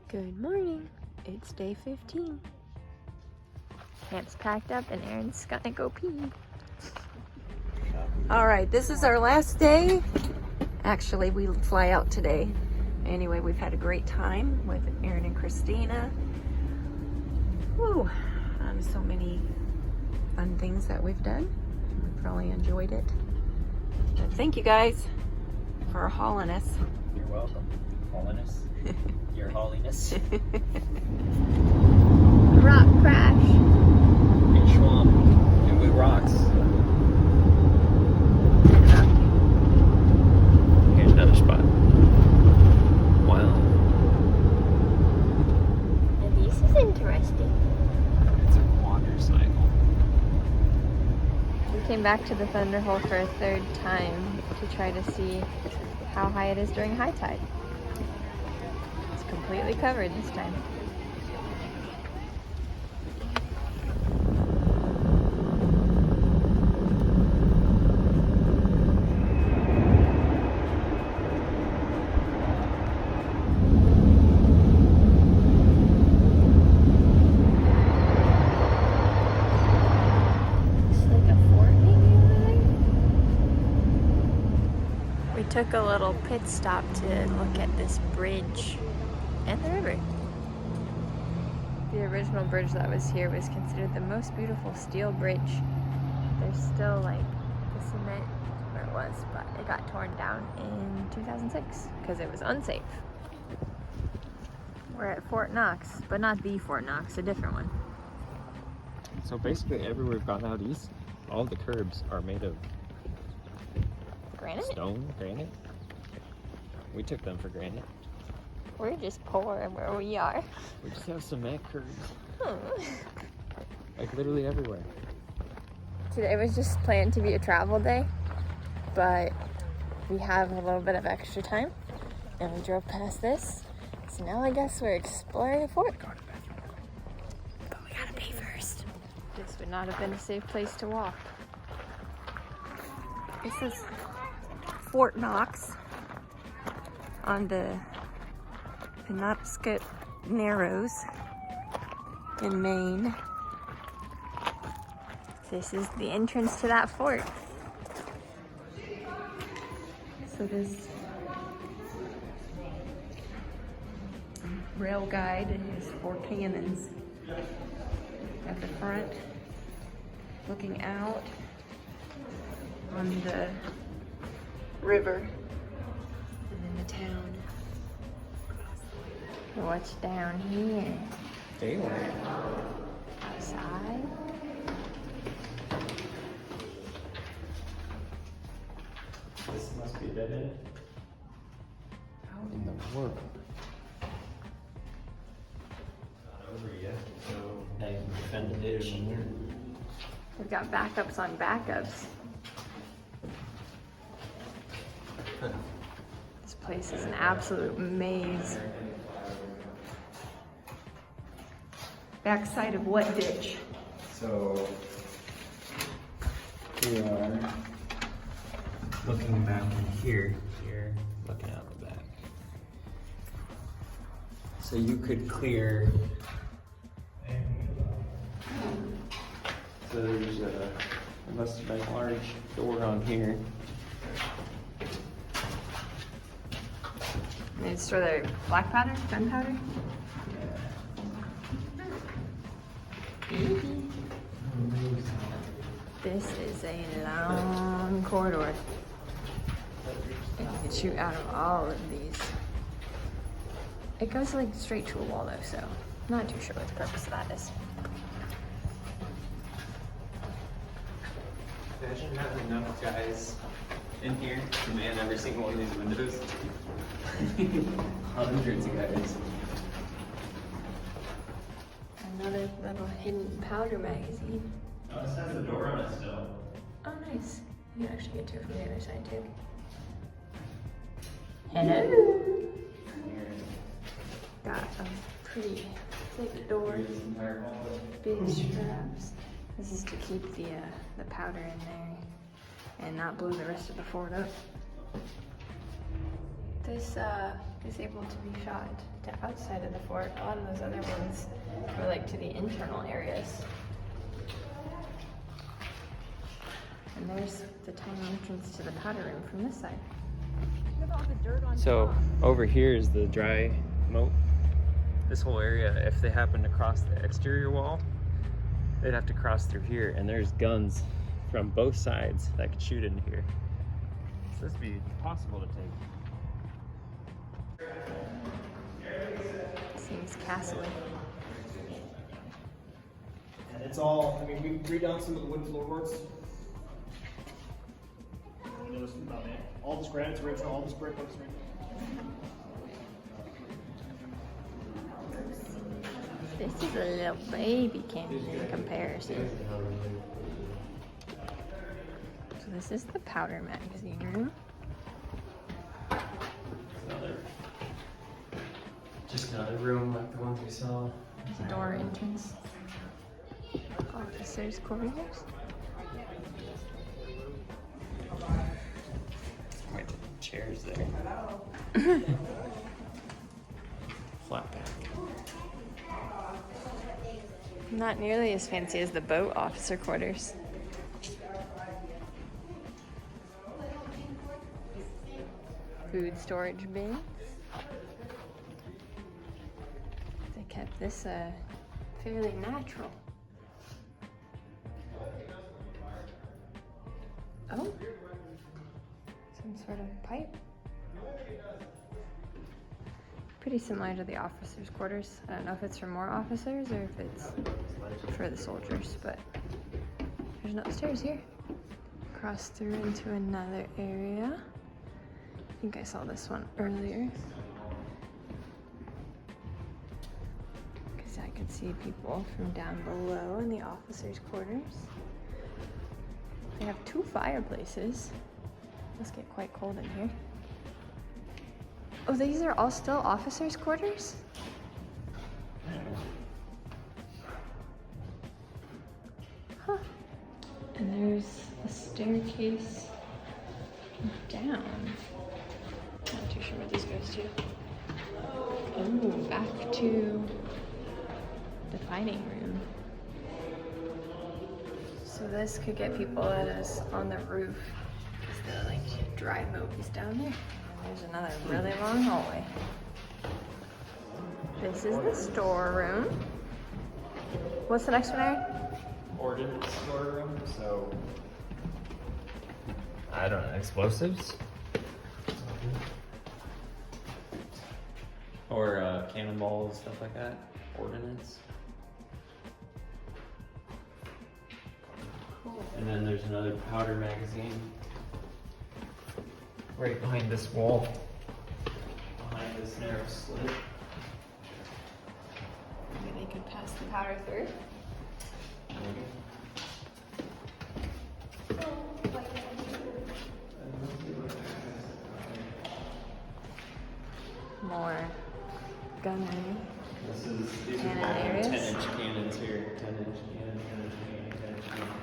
Good morning. It's day 15. Camp's packed up and Aaron's gonna go pee. All right, this is our last day. Actually, we fly out today. Anyway, we've had a great time with Aaron and Christina. Woo! So many fun things that we've done. We've really enjoyed it. But thank you guys for hauling us. You're welcome. Hauling us. Your hauliness. Rock crash. In Schwamp. And with rocks. Here's another spot. Wow. Now this is interesting. It's a water cycle. We came back to the Thunder Hole for a third time to try to see how high it is during high tide. It's completely covered this time. We took a little pit stop to look at this bridge and the river. The original bridge that was here was considered the most beautiful steel bridge. There's still like the cement where it was, but it got torn down in 2006 because it was unsafe. We're at Fort Knox, but not the Fort Knox, a different one. So basically everywhere we've gone out east, all the curbs are made of Granite? stone, granite. We took them for granite. We're just poor where we are. We just have cement curbs. Hmm. Like literally everywhere. Today was just planned to be a travel day, but we have a little bit of extra time and we drove past this. So now I guess we're exploring the fort. But we gotta pay first. This would not have been a safe place to walk. This is Fort Knox on the Penobscot Narrows in Maine. This is the entrance to that fort. So this rail guide is 4 cannons at the front, looking out on the river and then the town. What's down here? Daylight. Outside. This must be a dead end. How in the world? Not over yet, so now you can defend the ditch. We've got backups on backups. This place is an absolute maze. Backside of what ditch? So we are looking back in here, looking out the back. So you could clear. So there's there must have been a large door on here. They store their black powder, gunpowder. This is a long corridor. And you can shoot out of all of these. It goes like straight to a wall though, so I'm not too sure what the purpose of that is. Imagine having enough guys in here to man every single one of these windows. Hundreds of guys. Another little hidden powder magazine. Oh, this has a door on it still. Oh, nice. You can actually get to it from the other side too. Hello. Got a pretty thick door. Big straps. This is to keep the powder in there and not blow the rest of the fort up. This is able to be shot to outside of the fort. A lot of those other ones were like to the internal areas. And there's the tiny entrance to the powder room from this side. Look at all the dirt on So top. over here is the dry moat. This whole area, if they happen to cross the exterior wall, they'd have to cross through here, and there's guns from both sides that could shoot into here. So this would be possible to take. Seems castle-y. And it's all, I mean, we redone some of the wooden floorboards. You notice about that. All this granite's original, all this brickwork's original. This is a little baby canyon in comparison. So this is the powder magazine room. Just another room like the ones we saw. There's a door entrance. Officers' quarters. Quite the chairs there. Flat back. Not nearly as fancy as the boat officer quarters. Food storage bins. They kept this fairly natural. Oh, some sort of pipe. Pretty similar to the officers' quarters. I don't know if it's for more officers or if it's for the soldiers, but there's an upstairs here. Cross through into another area. I think I saw this one earlier. Because I could see people from down below in the officers' quarters. They have 2 fireplaces. Must get quite cold in here. Oh, these are all still officers' quarters? Huh. And there's a staircase down. Not too sure what this goes to. Oh, back to the fighting room. So this could get people that is on the roof. Because the like dry moat is down there. There's another really long hallway. This is the storeroom. What's the next one, Aaron? Ordnance storeroom, so I don't know, explosives? Or cannonballs, stuff like that. Ordnance. Cool. And then there's another powder magazine right behind this wall, behind this narrow slit. Maybe they could pass the powder through. More gunnery. These Cannon are all areas. 10-inch cannons here. 10-inch cannon, 10-inch cannon, 10-inch cannon, 10-inch cannon.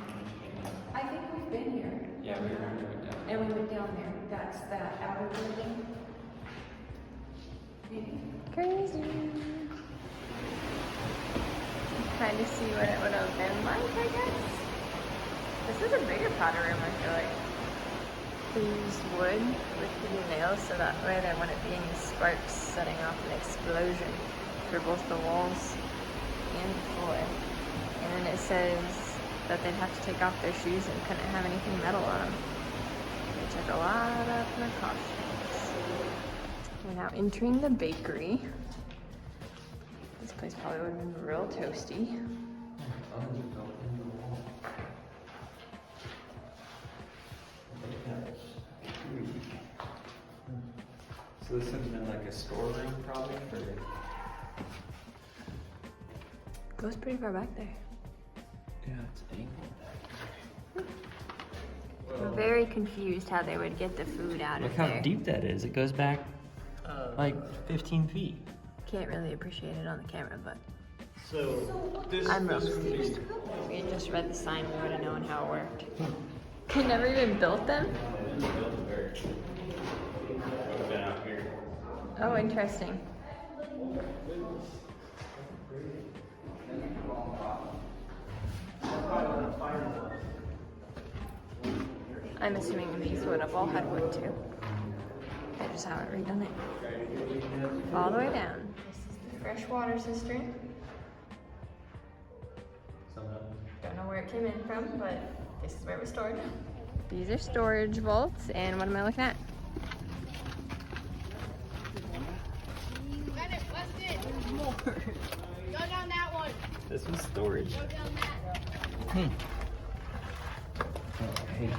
I think we've been here. Yeah, we went down. And we went down there. That's that outer building. Crazy. Kind of see what it would have been like, I guess. This is a bigger powder room, I feel like. They used wood with hidden nails so that way there wouldn't be any sparks setting off an explosion for both the walls and the floor. And then it says that they'd have to take off their shoes and couldn't have anything metal on them. They took a lot of precautions. We're now entering the bakery. This place probably would have been real toasty. So this has been like a storeroom probably for... Goes pretty far back there. Yeah, it's angled. We're very confused how they would get the food out Look of how there. deep that is. It goes back like 15 feet. Can't really appreciate it on the camera, but So this I'm real this confused. If we had just read the sign, we would have known how it worked. They never even built them? Been out here. Oh, interesting. I'm assuming these would have all had wood too. I just haven't redone it. All the way down. This is the freshwater cistern. Don't know where it came in from, but this is where it was stored. These are storage vaults, and what am I looking at? Let it, bust it. Go down that one. This was storage. Go down that. Oh, hey.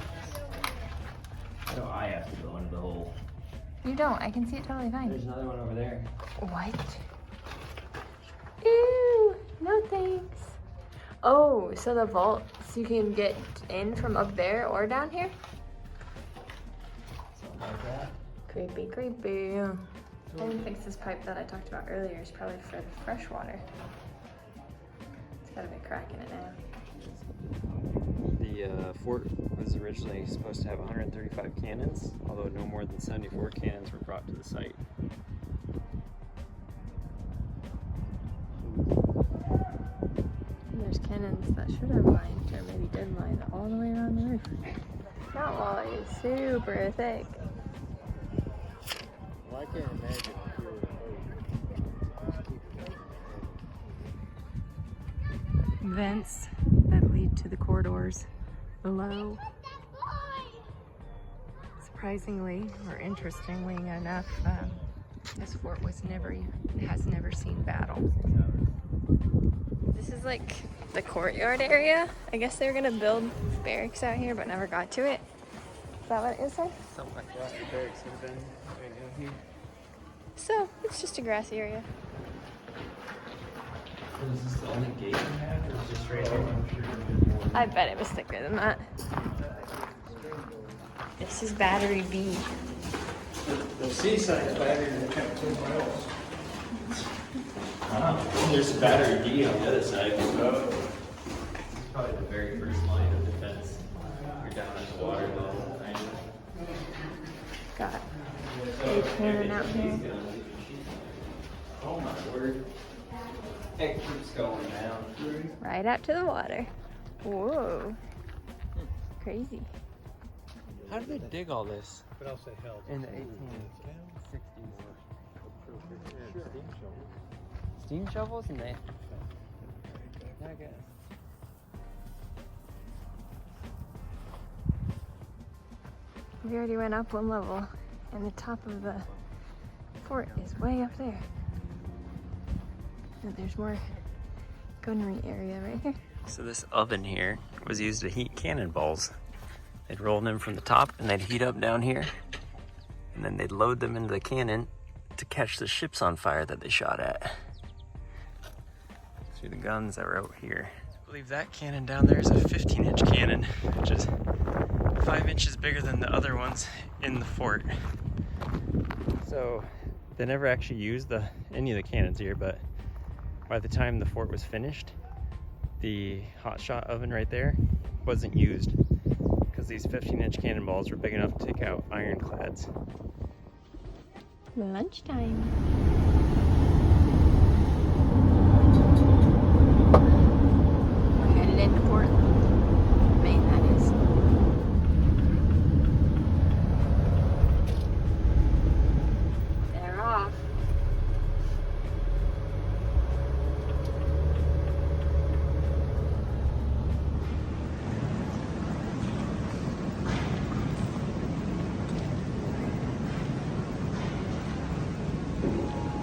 So I have to go into the hole. You don't. I can see it totally fine. There's another one over there. What? Ew. No thanks. Oh, so the vaults you can get in from up there or down here? Something like that. Creepy, creepy. I didn't fix this pipe that I talked about earlier. It's probably for the fresh water. It's got a big crack in it now. The fort was originally supposed to have 135 cannons, although no more than 74 cannons were brought to the site. There's cannons that should have lined, or maybe did line all the way around the roof. That wall is super thick. Well, I can't imagine if you were Vents that lead to the corridors below. Surprisingly, or interestingly enough, this fort has never seen battle. This is like the courtyard area. I guess they were gonna build barracks out here, but never got to it. Is that what it is, sir? Something like that. The barracks would have been right down here. So it's just a grassy area. Is this the only gate we have, or is this right here? I bet it was thicker than that. This is Battery B. the seaside battery that kept somewhere else. There's battery D on the other side. This is probably the very first line of defense. You're down at the water level. Got a cannon out here. Oh my word. It keeps going down. Right out to the water. Whoa. Crazy. How did they dig all this What else they held? in the 1860s? Steam shovels and they. I guess. We already went up one level, and the top of the fort is way up there. And there's more gunnery area right here. So this oven here was used to heat cannonballs. They'd roll them from the top and they'd heat up down here. And then they'd load them into the cannon to catch the ships on fire that they shot at. Through the guns that were out here. I believe that cannon down there is a 15-inch cannon, which is 5 inches bigger than the other ones in the fort. So they never actually used any of the cannons here, but by the time the fort was finished, the hot shot oven right there wasn't used because these 15-inch cannonballs were big enough to take out ironclads. Lunchtime. We're headed into Portland. Maine, that is. They're off.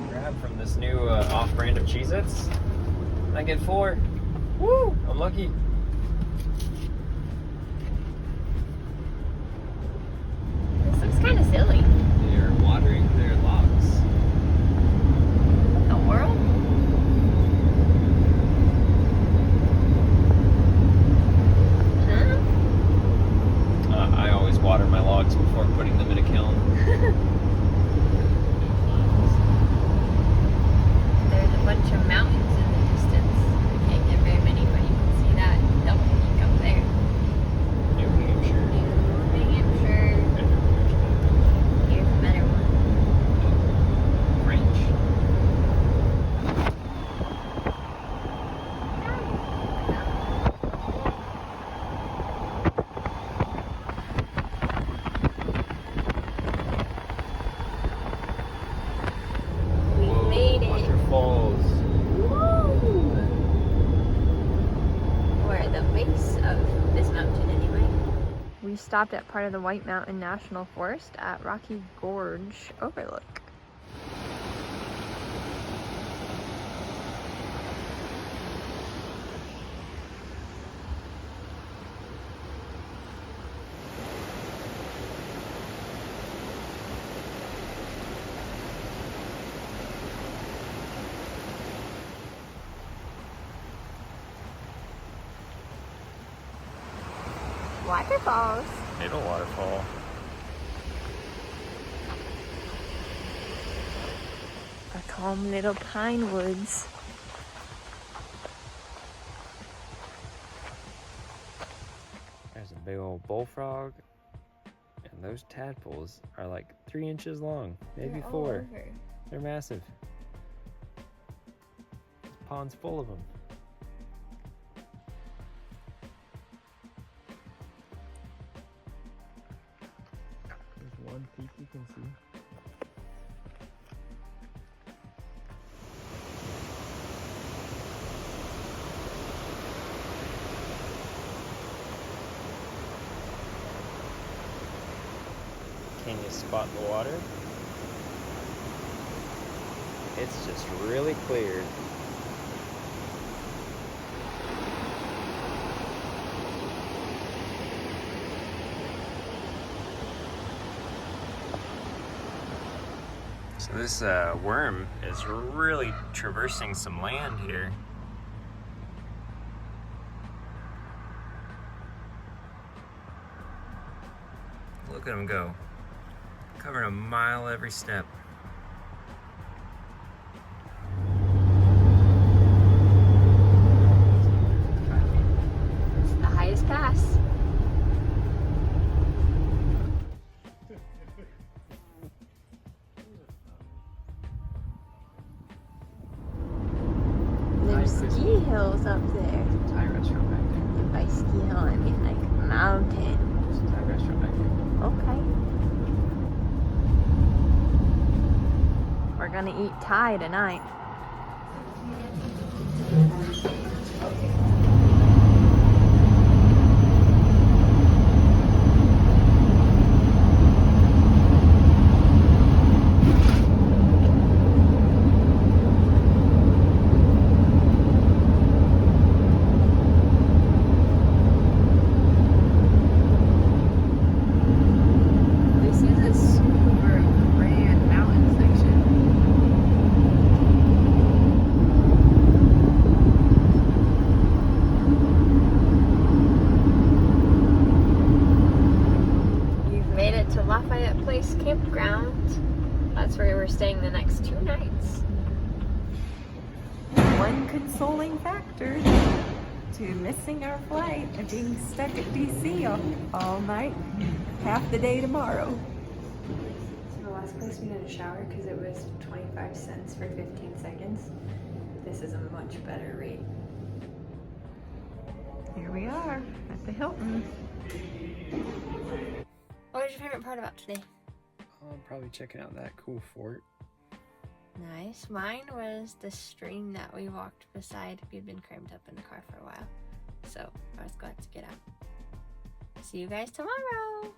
Grab from this new off-brand of Cheez-Its. I get 4. Woo! I'm lucky. This looks kind of silly. They are watering their logs. What the world? Huh? I always water my logs before putting them in a kiln. There's a bunch of mountains in the distance. I can't get very many, but you can see that double peak up there. waterfalls. Woo! We're at the base of this mountain anyway. We stopped at part of the White Mountain National Forest at Rocky Gorge Overlook. Waterfalls. Middle waterfall. Our calm little pine woods. There's a big old bullfrog, and those tadpoles are like 3 inches long, maybe 4. They're massive. This pond's full of them. There's one peak you can see. Can you spot the water? It's just really clear. So this worm is really traversing some land here. Look at him go. Covering a mile every step. It's the highest pass. There's ski hills up there. Thai restaurant back there. And by ski hill, I mean like mountain. There's a Thai restaurant back there. Okay. We're gonna eat Thai tonight. This is a super grand mountain section. You've made it to Lafayette Place Campground. That's where we're staying the next 2 nights. One consoling factor to missing our flight and being stuck at DC all night, half the day tomorrow. So the last place we had a shower because it was 25 cents for 15 seconds. This is a much better rate. Here we are at the Hilton. What was your favorite part about today? Probably checking out that cool fort. Nice. Mine was the stream that we walked beside. We'd been crammed up in the car for a while, so I was glad to get out. See you guys tomorrow.